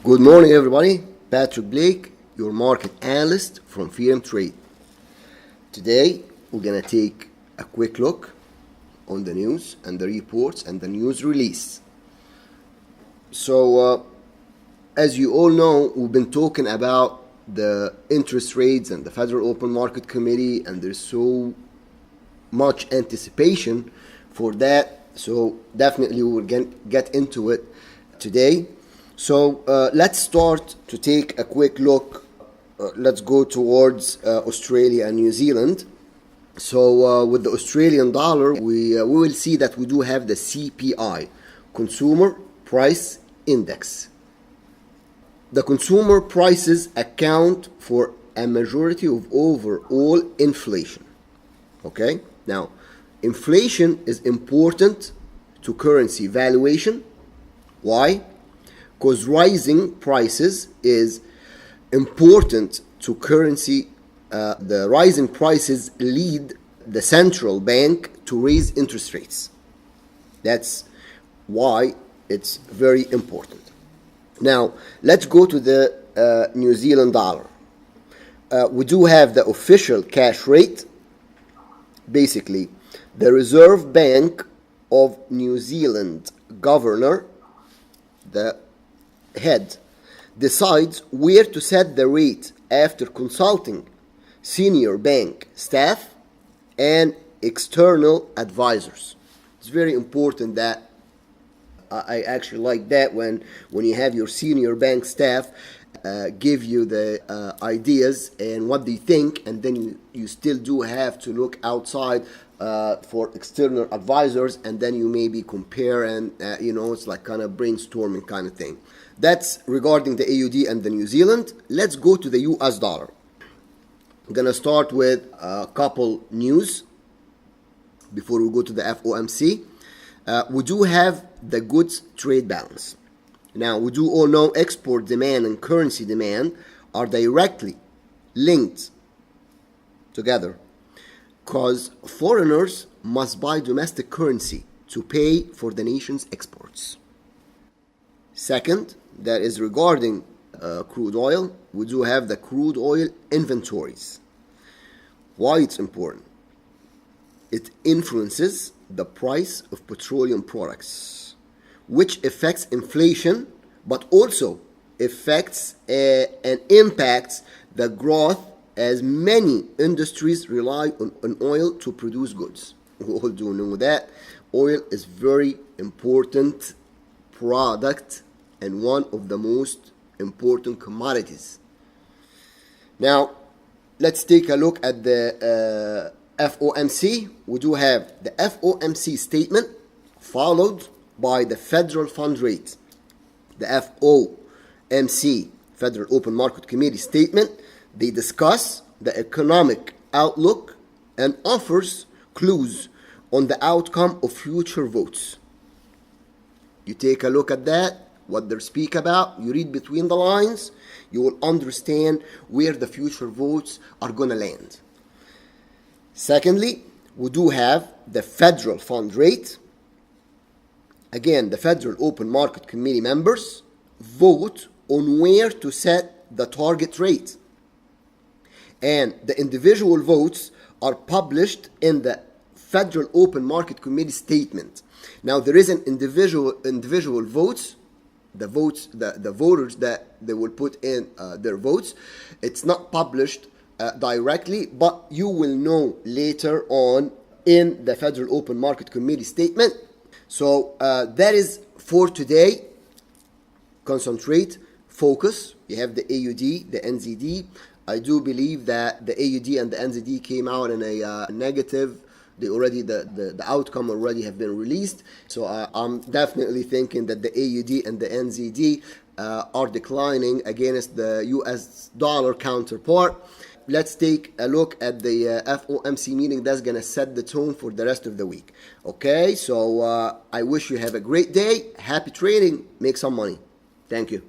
Good morning, everybody. Patrick Blake, your market analyst from Freedom Trade. Today, we're going to take a quick look on the news and the reports and the news release. So, as you all know, we've been talking about the interest rates and the Federal Open Market Committee, and there's so much anticipation for that. So, definitely we'll get into it today. So let's start to take a quick look. Let's go towards Australia and New Zealand. So with the Australian dollar, we will see that we do have the CPI, Consumer Price Index. The consumer prices account for a majority of overall inflation. Okay? Now, inflation is important to currency valuation. Why? Because rising prices is important to currency. The rising prices lead the central bank to raise interest rates. That's why it's very important. Now, let's go to the New Zealand dollar. We do have the official cash rate. Basically, the Reserve Bank of New Zealand governor, the head, decides where to set the rate after consulting senior bank staff and external advisors. It's very important that I actually like that when you have your senior bank staff give you the ideas and what they think, and then you still do have to look outside for external advisors, and then you maybe compare and it's like kind of brainstorming kind of thing. That's regarding the AUD and the New Zealand. Let's go to the US dollar. I'm going to start with a couple news before we go to the FOMC. We do have the goods trade balance. Now, we do all know export demand and currency demand are directly linked together because foreigners must buy domestic currency to pay for the nation's exports. Second, that is regarding crude oil. We do have the crude oil inventories. Why it's important? It influences the price of petroleum products, which affects inflation, but also affects and impacts the growth as many industries rely on oil to produce goods. We all do know that oil is very important product and one of the most important commodities. Now, let's take a look at the FOMC. We do have the FOMC statement followed by the federal fund rate. The FOMC, Federal Open Market Committee statement, they discuss the economic outlook and offers clues on the outcome of future votes. You take a look at that, what they speak about, you read between the lines, you will understand where the future votes are going to land. Secondly, we do have the federal fund rate. Again, the Federal Open Market Committee members vote on where to set the target rate. And the individual votes are published in the Federal Open Market Committee statement. Now, there is an individual votes, the voters that they will put in their votes. It's not published directly, but you will know later on in the Federal Open Market Committee statement. So that is for today. Concentrate, focus. You have the AUD, the NZD. I do believe that the AUD and the NZD came out in a negative. The outcome already have been released. So I'm definitely thinking that the AUD and the NZD are declining against the US dollar counterpart. Let's take a look at the FOMC meeting. That's going to set the tone for the rest of the week. Okay, so I wish you have a great day. Happy trading. Make some money. Thank you.